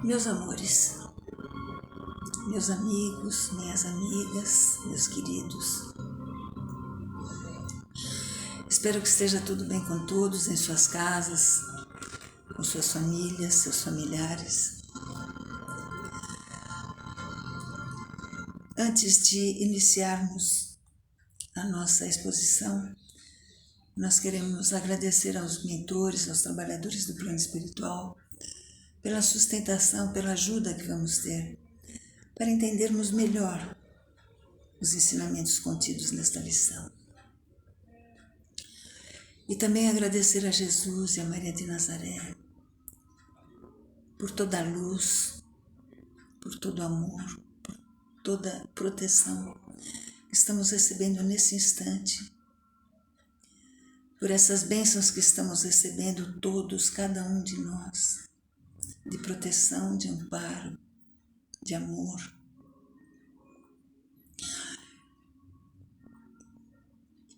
Meus amores, meus amigos, minhas amigas, meus queridos, espero que esteja tudo bem com todos em suas casas, com suas famílias, seus familiares. Antes de iniciarmos a nossa exposição, nós queremos agradecer aos mentores, aos trabalhadores do plano espiritual, pela sustentação, pela ajuda que vamos ter, para entendermos melhor os ensinamentos contidos nesta lição. E também agradecer a Jesus e a Maria de Nazaré por toda a luz, por todo o amor, por toda a proteção que estamos recebendo nesse instante, por essas bênçãos que estamos recebendo todos, cada um de nós, de proteção, de amparo, de amor.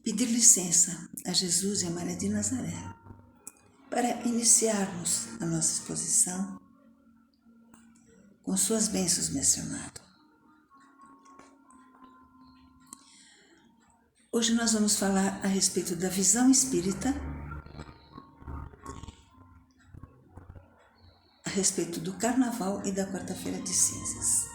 Pedir licença a Jesus e a Maria de Nazaré para iniciarmos a nossa exposição com suas bênçãos mencionadas. Hoje nós vamos falar a respeito da visão espírita, a respeito do Carnaval e da Quarta-feira de Cinzas.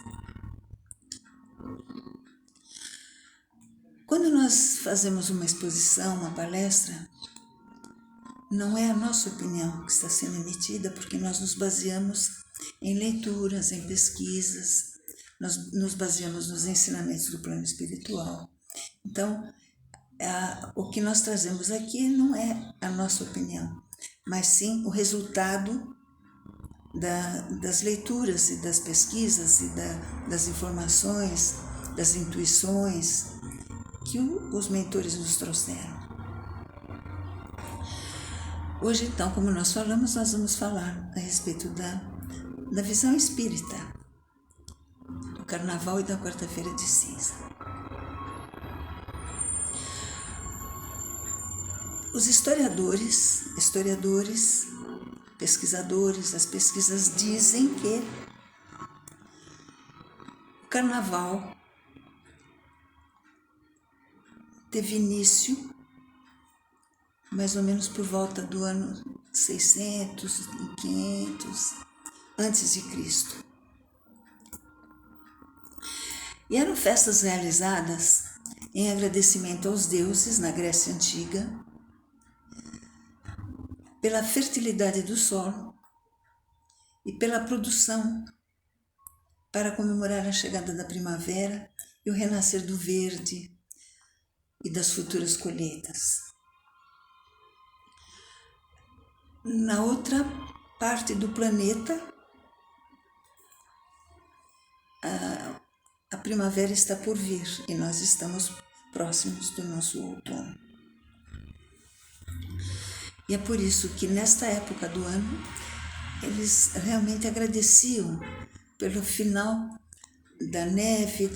Quando nós fazemos uma exposição, uma palestra, não é a nossa opinião que está sendo emitida, porque nós nos baseamos em leituras, em pesquisas, nós nos baseamos nos ensinamentos do plano espiritual. Então, o que nós trazemos aqui não é a nossa opinião, mas sim o resultado das leituras e das pesquisas e das informações, das intuições que os mentores nos trouxeram. Hoje, então, como nós falamos, nós vamos falar a respeito da visão espírita, do Carnaval e da Quarta-feira de Cinza. Os historiadores, pesquisadores, as pesquisas dizem que o Carnaval teve início mais ou menos por volta do ano 600 e 500 antes de Cristo. E eram festas realizadas em agradecimento aos deuses na Grécia Antiga, pela fertilidade do solo e pela produção, para comemorar a chegada da primavera e o renascer do verde e das futuras colheitas. Na outra parte do planeta, a primavera está por vir e nós estamos próximos do nosso outono. E é por isso que nesta época do ano, eles realmente agradeciam pelo final da neve,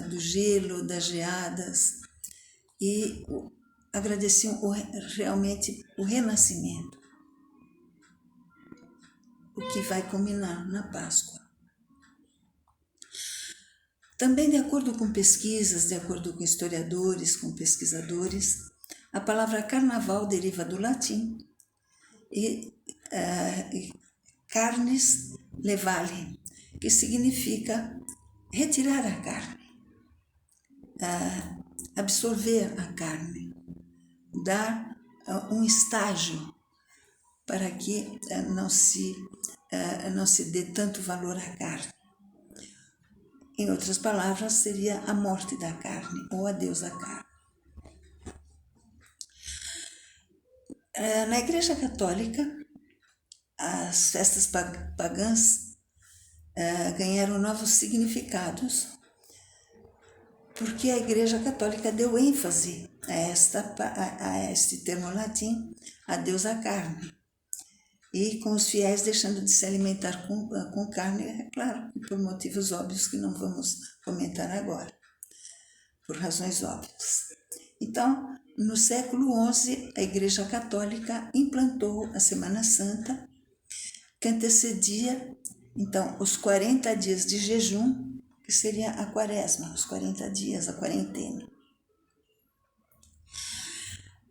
do gelo, das geadas, e agradeciam realmente o renascimento, o que vai culminar na Páscoa. Também, de acordo com pesquisas, de acordo com historiadores, com pesquisadores, a palavra carnaval deriva do latim e carnes levale, que significa retirar a carne, absorver a carne, dar um estágio para que não se dê tanto valor à carne. Em outras palavras, seria a morte da carne ou adeus à carne. Na Igreja Católica, as festas pagãs ganharam novos significados, porque a Igreja Católica deu ênfase a este termo latim, adeus à carne. E com os fiéis deixando de se alimentar com carne, é claro, por motivos óbvios que não vamos comentar agora, por razões óbvias. Então, no século XI, a Igreja Católica implantou a Semana Santa, que antecedia Então, os 40 dias de jejum, que seria a quaresma, os 40 dias, a quarentena.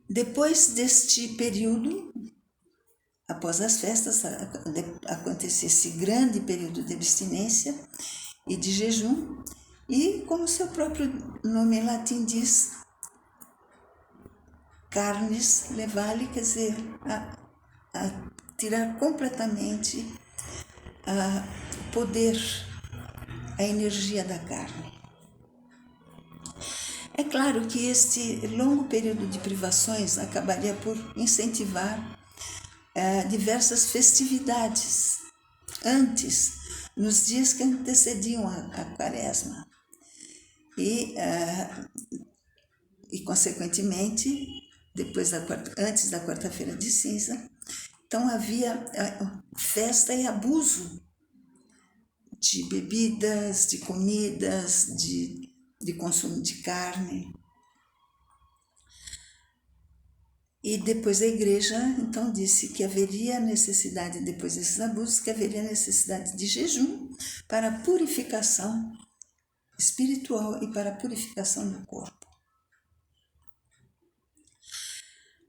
Depois deste período, após as festas, acontecia esse grande período de abstinência e de jejum, e como seu próprio nome em latim diz, carnes levali, quer dizer, a tirar completamente o poder, a energia da carne. É claro que este longo período de privações acabaria por incentivar diversas festividades antes, nos dias que antecediam a quaresma. E consequentemente, antes da quarta-feira de cinza, então havia festa e abuso de bebidas, de comidas, de consumo de carne. E depois a igreja, então, disse que haveria necessidade, depois desses abusos, que haveria necessidade de jejum para a purificação espiritual e para a purificação do corpo.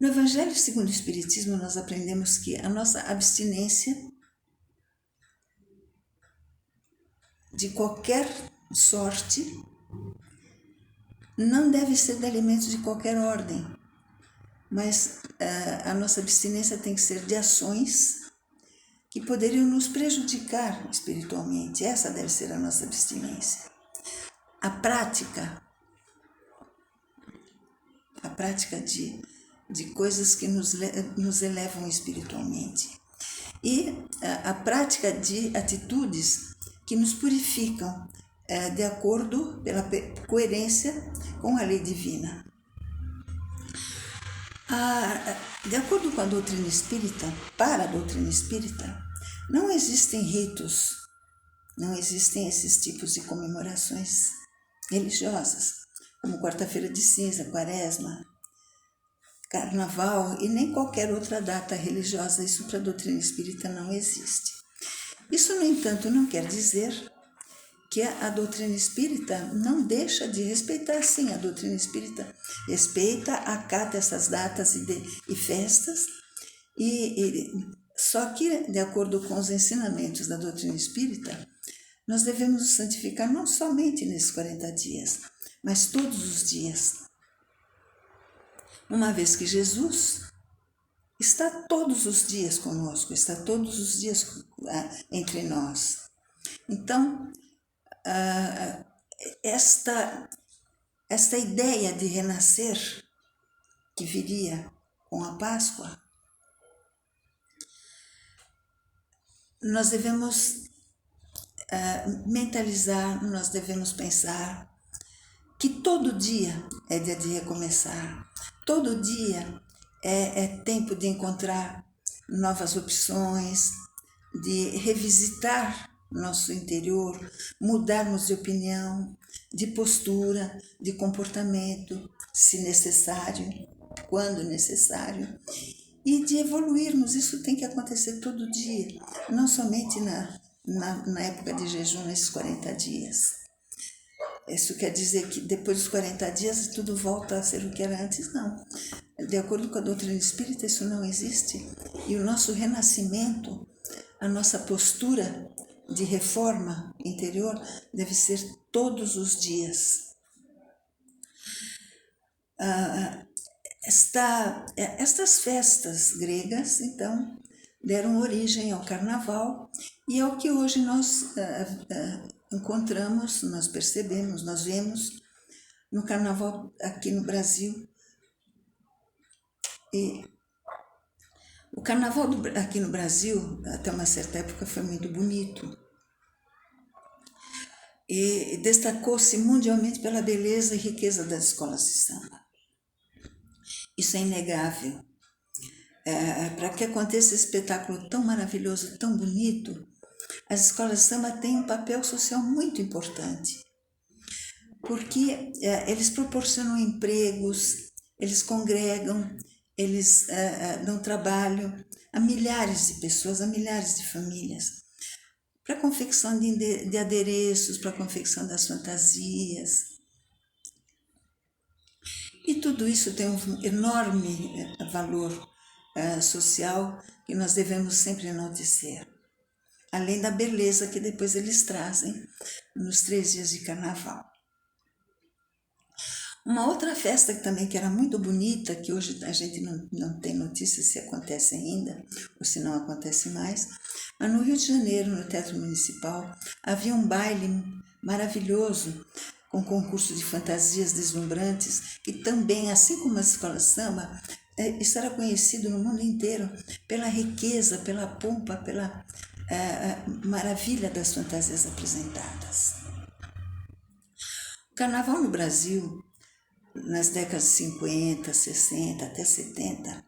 No Evangelho segundo o Espiritismo, nós aprendemos que a nossa abstinência de qualquer sorte não deve ser de alimentos de qualquer ordem, mas a nossa abstinência tem que ser de ações que poderiam nos prejudicar espiritualmente. Essa deve ser a nossa abstinência. A prática de coisas que nos elevam espiritualmente. E a prática de atitudes que nos purificam de acordo, pela coerência com a lei divina. De acordo com a doutrina espírita, para a doutrina espírita, não existem ritos, não existem esses tipos de comemorações religiosas, como quarta-feira de cinza, quaresma, carnaval e nem qualquer outra data religiosa. Isso para a doutrina espírita não existe. Isso, no entanto, não quer dizer que a doutrina espírita não deixa de respeitar, sim, a doutrina espírita respeita, acata essas datas e festas, só que, de acordo com os ensinamentos da doutrina espírita, nós devemos nos santificar não somente nesses 40 dias, mas todos os dias. Uma vez que Jesus está todos os dias conosco, está todos os dias entre nós. Então, esta ideia de renascer que viria com a Páscoa, nós devemos mentalizar, nós devemos pensar que todo dia é dia de recomeçar, todo dia é tempo de encontrar novas opções, de revisitar nosso interior, mudarmos de opinião, de postura, de comportamento, se necessário, quando necessário, e de evoluirmos. Isso tem que acontecer todo dia, não somente na época de jejum, nesses 40 dias. Isso quer dizer que depois dos 40 dias tudo volta a ser o que era antes? Não. De acordo com a doutrina espírita, isso não existe. E o nosso renascimento, a nossa postura de reforma interior deve ser todos os dias. Estas festas gregas, então, deram origem ao carnaval e é o que hoje nós encontramos, nós percebemos, nós vemos no carnaval aqui no Brasil. E o carnaval aqui no Brasil, até uma certa época, foi muito bonito. E destacou-se mundialmente pela beleza e riqueza das escolas de samba. Isso é inegável. Para que aconteça esse espetáculo tão maravilhoso, tão bonito, as escolas de samba têm um papel social muito importante, porque eles proporcionam empregos, eles congregam, eles dão trabalho a milhares de pessoas, a milhares de famílias. para a confecção de adereços, para a confecção das fantasias. E tudo isso tem um enorme valor social que nós devemos sempre enaltecer. Além da beleza que depois eles trazem nos 3 dias de carnaval. Uma outra festa que era muito bonita, que hoje a gente não tem notícia se acontece ainda, ou se não acontece mais, mas no Rio de Janeiro, no Teatro Municipal, havia um baile maravilhoso, com concurso de fantasias deslumbrantes, que também, assim como as escolas de samba, isso era conhecido no mundo inteiro pela riqueza, pela pompa, pela maravilha das fantasias apresentadas. O carnaval no Brasil, nas décadas de 50, 60 até 70,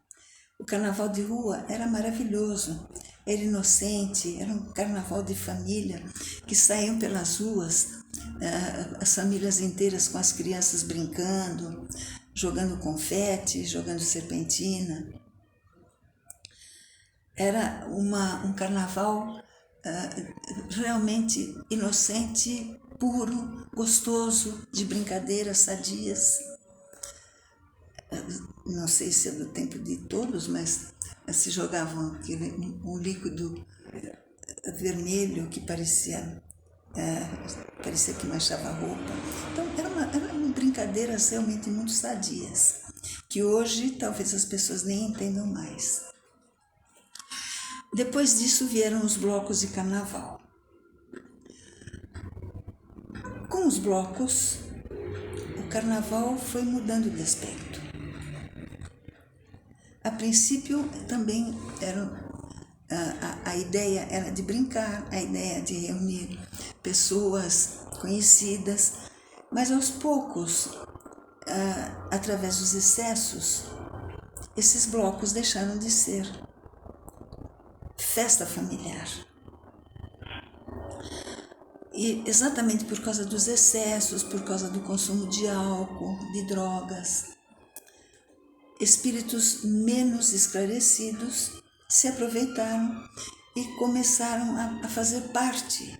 o carnaval de rua era maravilhoso, era inocente, era um carnaval de família, que saíam pelas ruas, as famílias inteiras com as crianças brincando, jogando confete, jogando serpentina. Era um carnaval realmente inocente, puro, gostoso, de brincadeiras sadias. Não sei se é do tempo de todos, mas se jogavam um líquido vermelho que parecia que manchava a roupa. Então eram brincadeiras realmente muito sadias, que hoje talvez as pessoas nem entendam mais. Depois disso vieram os blocos de carnaval. Com os blocos, o carnaval foi mudando de aspecto. A princípio também a ideia era de brincar, a ideia de reunir pessoas conhecidas, mas aos poucos, através dos excessos, esses blocos deixaram de ser festa familiar. E exatamente por causa dos excessos, por causa do consumo de álcool, de drogas, espíritos menos esclarecidos se aproveitaram e começaram a fazer parte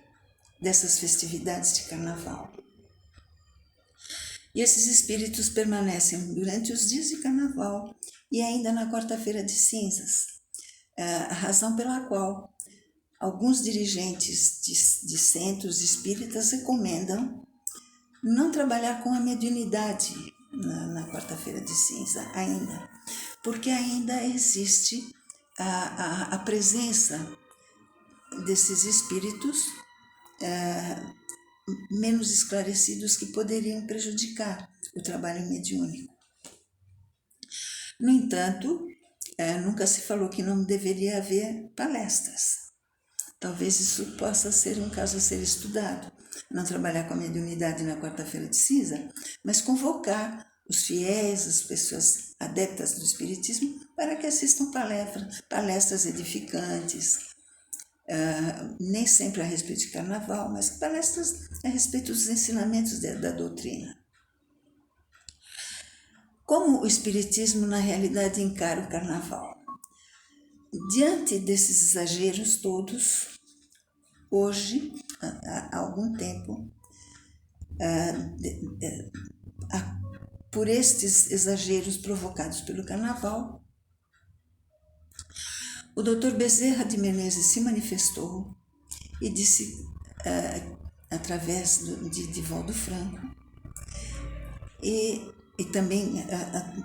dessas festividades de carnaval. E esses espíritos permanecem durante os dias de carnaval e ainda na quarta-feira de cinzas, a razão pela qual alguns dirigentes de centros espíritas recomendam não trabalhar com a mediunidade na quarta-feira de cinza ainda, porque ainda existe a presença desses espíritos menos esclarecidos que poderiam prejudicar o trabalho mediúnico. No entanto, nunca se falou que não deveria haver palestras. Talvez isso possa ser um caso a ser estudado. Não trabalhar com a mediunidade na quarta-feira de cinza, mas convocar os fiéis, as pessoas adeptas do espiritismo, para que assistam palestras edificantes, nem sempre a respeito de carnaval, mas palestras a respeito dos ensinamentos da doutrina. Como o espiritismo, na realidade, encara o carnaval? Diante desses exageros todos, hoje, há algum tempo, por estes exageros provocados pelo carnaval, o Dr. Bezerra de Menezes se manifestou e disse, através de Divaldo Franco, e também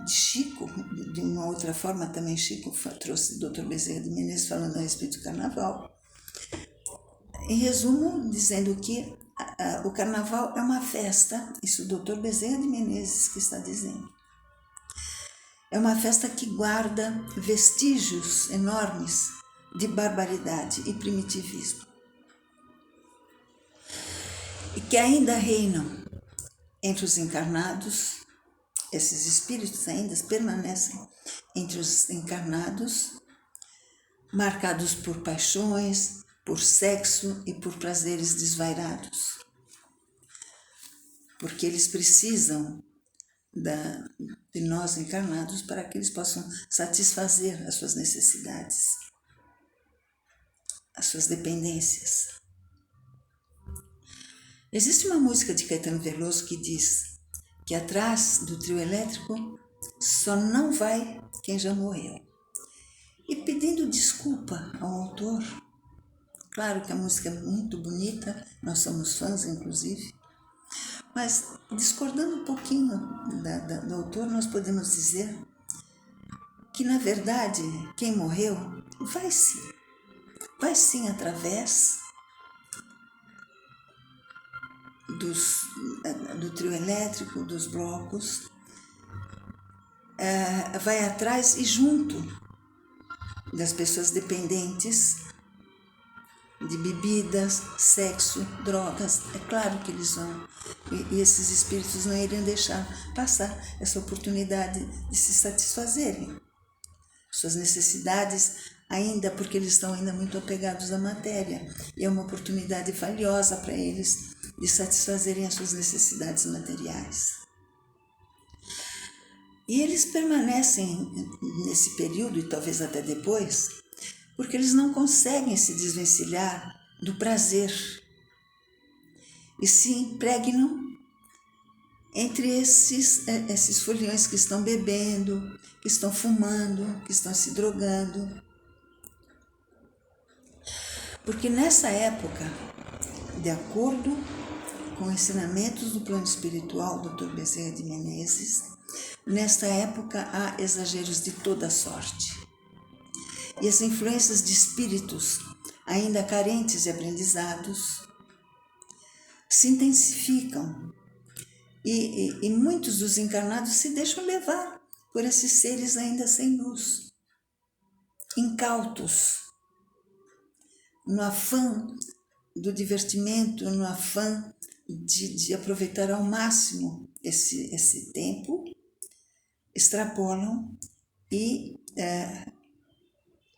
de Chico, de uma outra forma também Chico trouxe o Dr. Bezerra de Menezes falando a respeito do carnaval. Em resumo, dizendo que o carnaval é uma festa, isso o Dr. Bezerra de Menezes que está dizendo. É uma festa que guarda vestígios enormes de barbaridade e primitivismo. E que ainda reinam entre os encarnados, esses espíritos ainda permanecem entre os encarnados, marcados por paixões, por sexo e por prazeres desvairados. Porque eles precisam de nós encarnados para que eles possam satisfazer as suas necessidades, as suas dependências. Existe uma música de Caetano Veloso que diz que atrás do trio elétrico só não vai quem já morreu. E pedindo desculpa ao autor, claro que a música é muito bonita, nós somos fãs inclusive, mas discordando um pouquinho do autor, nós podemos dizer que na verdade quem morreu vai sim através do trio elétrico, dos blocos, vai atrás e junto das pessoas dependentes de bebidas, sexo, drogas. É claro que eles vão, e esses espíritos não iriam deixar passar essa oportunidade de se satisfazerem suas necessidades, ainda porque eles estão ainda muito apegados à matéria, e é uma oportunidade valiosa para eles de satisfazerem as suas necessidades materiais. E eles permanecem nesse período, e talvez até depois, porque eles não conseguem se desvencilhar do prazer e se impregnam entre esses foliões que estão bebendo, que estão fumando, que estão se drogando. Porque nessa época, de acordo com ensinamentos do plano espiritual do Dr. Bezerra de Menezes, nesta época há exageros de toda sorte. E as influências de espíritos ainda carentes de aprendizados se intensificam e muitos dos encarnados se deixam levar por esses seres ainda sem luz, incautos, no afã do divertimento, no afã de aproveitar ao máximo esse tempo, extrapolam e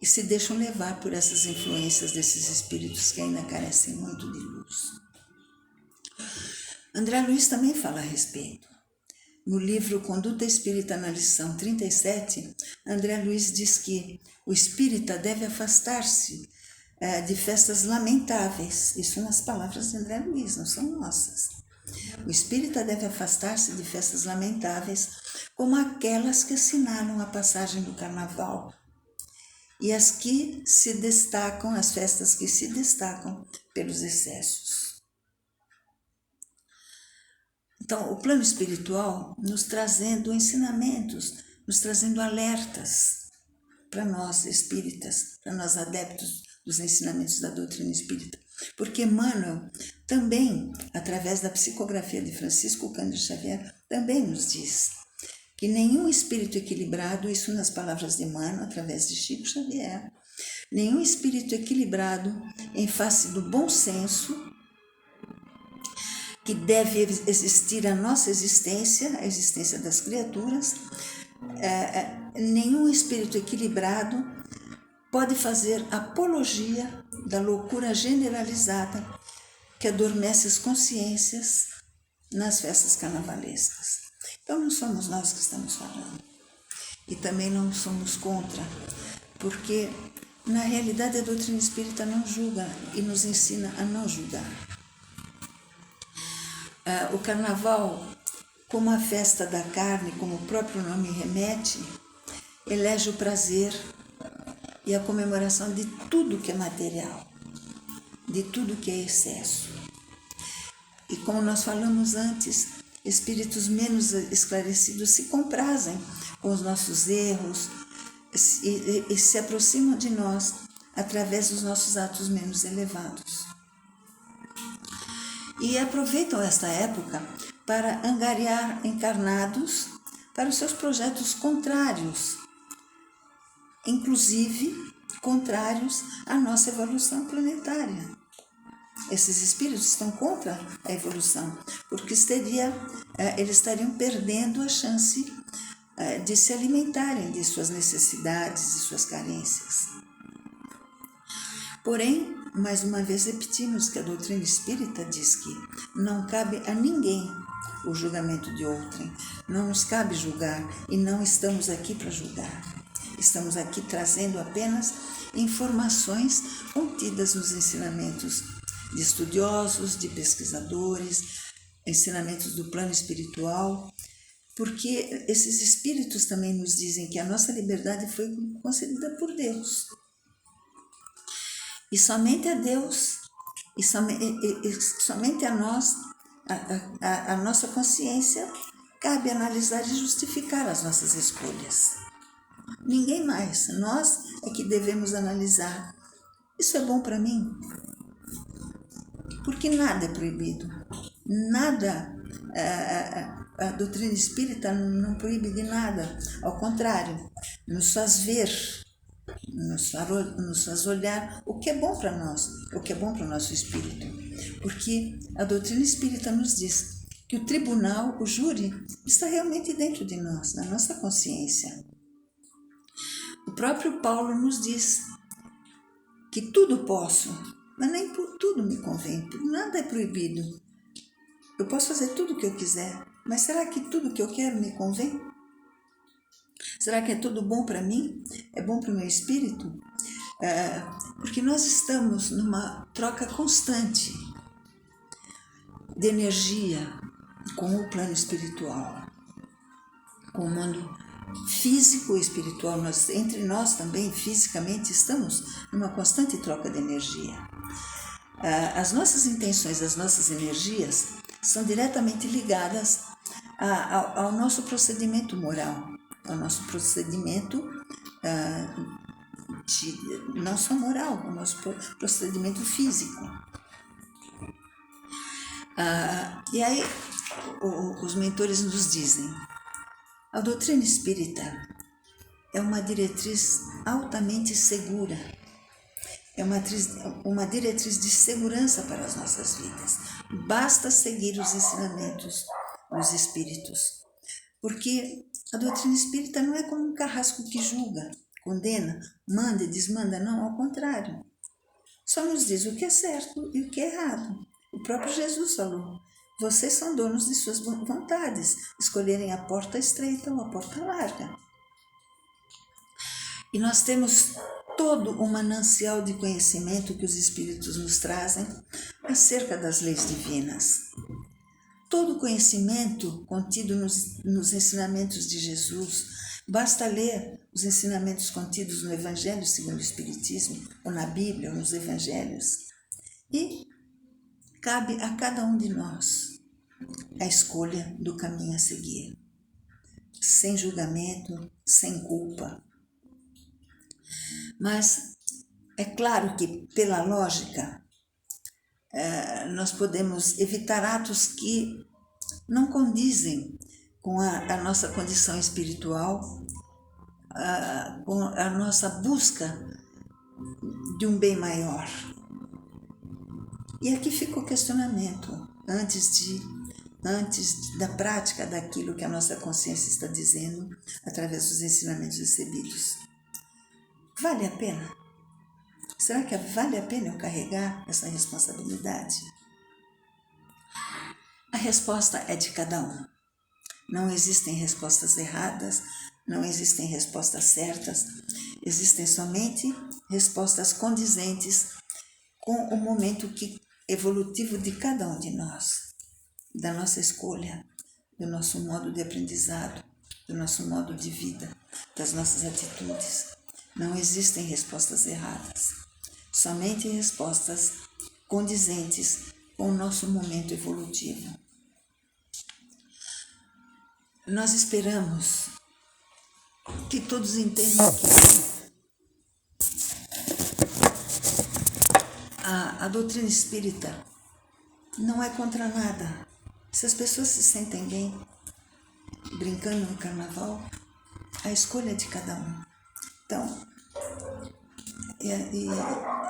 se deixam levar por essas influências desses espíritos que ainda carecem muito de luz. André Luiz também fala a respeito. No livro Conduta Espírita na lição 37, André Luiz diz que o espírita deve afastar-se de festas lamentáveis. Isso nas palavras de André Luiz, não são nossas. O espírita deve afastar-se de festas lamentáveis, como aquelas que assinalam a passagem do carnaval e as festas que se destacam pelos excessos. Então, o plano espiritual nos trazendo ensinamentos, nos trazendo alertas para nós espíritas, para nós adeptos dos ensinamentos da doutrina espírita. Porque Emmanuel também, através da psicografia de Francisco Cândido Xavier, também nos diz que nenhum espírito equilibrado, isso nas palavras de Emmanuel, através de Chico Xavier, nenhum espírito equilibrado em face do bom senso que deve existir a nossa existência, a existência das criaturas, nenhum espírito equilibrado pode fazer apologia da loucura generalizada que adormece as consciências nas festas carnavalescas. Então não somos nós que estamos falando. E também não somos contra, porque na realidade a doutrina espírita não julga e nos ensina a não julgar. O carnaval, como a festa da carne, como o próprio nome remete, elege o prazer e a comemoração de tudo que é material, de tudo que é excesso. E como nós falamos antes, espíritos menos esclarecidos se comprazem com os nossos erros e se aproximam de nós através dos nossos atos menos elevados. E aproveitam esta época para angariar encarnados para os seus projetos contrários, inclusive contrários à nossa evolução planetária. Esses espíritos estão contra a evolução, porque eles estariam perdendo a chance de se alimentarem de suas necessidades e suas carências. Porém, mais uma vez repetimos que a doutrina espírita diz que não cabe a ninguém o julgamento de outrem, não nos cabe julgar e não estamos aqui para julgar. Estamos aqui trazendo apenas informações contidas nos ensinamentos de estudiosos, de pesquisadores, ensinamentos do plano espiritual, porque esses espíritos também nos dizem que a nossa liberdade foi concedida por Deus. E somente a Deus, e somente a nós, a nossa consciência, cabe analisar e justificar as nossas escolhas. Ninguém mais, nós é que devemos analisar. Isso é bom para mim? Porque nada é proibido. Nada, a doutrina espírita não proíbe de nada. Ao contrário, nos faz ver, nos faz olhar o que é bom para nós, o que é bom para o nosso espírito. Porque a doutrina espírita nos diz que o tribunal, o júri, está realmente dentro de nós, na nossa consciência. O próprio Paulo nos diz que tudo posso, mas nem por tudo me convém, por nada é proibido. Eu posso fazer tudo o que eu quiser, mas será que tudo o que eu quero me convém? Será que é tudo bom para mim? É bom para o meu espírito? Porque nós estamos numa troca constante de energia com o plano espiritual, com o mundo físico e espiritual. Entre nós também, fisicamente, estamos numa constante troca de energia. As nossas intenções, as nossas energias são diretamente ligadas ao nosso procedimento moral, ao nosso procedimento não só moral, ao nosso procedimento físico. E aí os mentores nos dizem: a doutrina espírita é uma diretriz altamente segura, é uma diretriz de segurança para as nossas vidas. Basta seguir os ensinamentos dos espíritos, porque a doutrina espírita não é como um carrasco que julga, condena, manda e desmanda, não, ao contrário. Só nos diz o que é certo e o que é errado. O próprio Jesus falou: vocês são donos de suas vontades, escolherem a porta estreita ou a porta larga. E nós temos todo o manancial de conhecimento que os espíritos nos trazem acerca das leis divinas. Todo o conhecimento contido nos ensinamentos de Jesus, basta ler os ensinamentos contidos no Evangelho segundo o Espiritismo, ou na Bíblia, ou nos Evangelhos, e cabe a cada um de nós a escolha do caminho a seguir, sem julgamento, sem culpa. Mas é claro que, pela lógica, nós podemos evitar atos que não condizem com a nossa condição espiritual, com a nossa busca de um bem maior. E aqui fica o questionamento, antes da prática daquilo que a nossa consciência está dizendo através dos ensinamentos recebidos. Vale a pena? Será que vale a pena eu carregar essa responsabilidade? A resposta é de cada um. Não existem respostas erradas, não existem respostas certas, existem somente respostas condizentes com o momento evolutivo de cada um de nós, da nossa escolha, do nosso modo de aprendizado, do nosso modo de vida, das nossas atitudes. Não existem respostas erradas, somente respostas condizentes com o nosso momento evolutivo. Nós esperamos que todos entendam que a doutrina espírita não é contra nada. Se as pessoas se sentem bem brincando no carnaval, a escolha é de cada um. Então,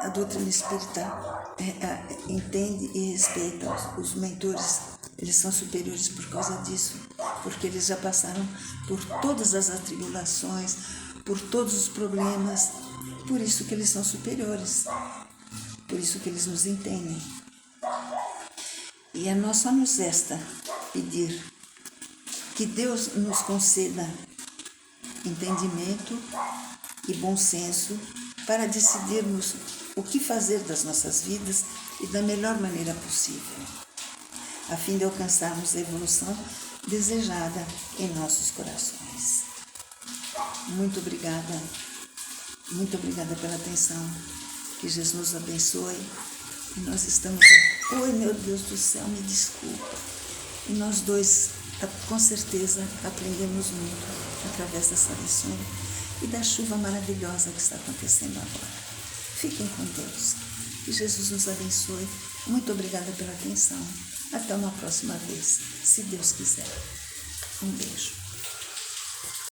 a doutrina espírita entende e respeita os mentores. Eles são superiores por causa disso, porque eles já passaram por todas as atribulações, por todos os problemas, por isso que eles são superiores, por isso que eles nos entendem. E a nós só nos resta pedir que Deus nos conceda entendimento e bom senso para decidirmos o que fazer das nossas vidas e da melhor maneira possível, a fim de alcançarmos a evolução desejada em nossos corações. Muito obrigada pela atenção. Que Jesus nos abençoe. E nós estamos... Oi, meu Deus do céu, me desculpa. E nós dois, com certeza, aprendemos muito através dessa lição e da chuva maravilhosa que está acontecendo agora. Fiquem com Deus. Que Jesus nos abençoe. Muito obrigada pela atenção. Até uma próxima vez, se Deus quiser. Um beijo.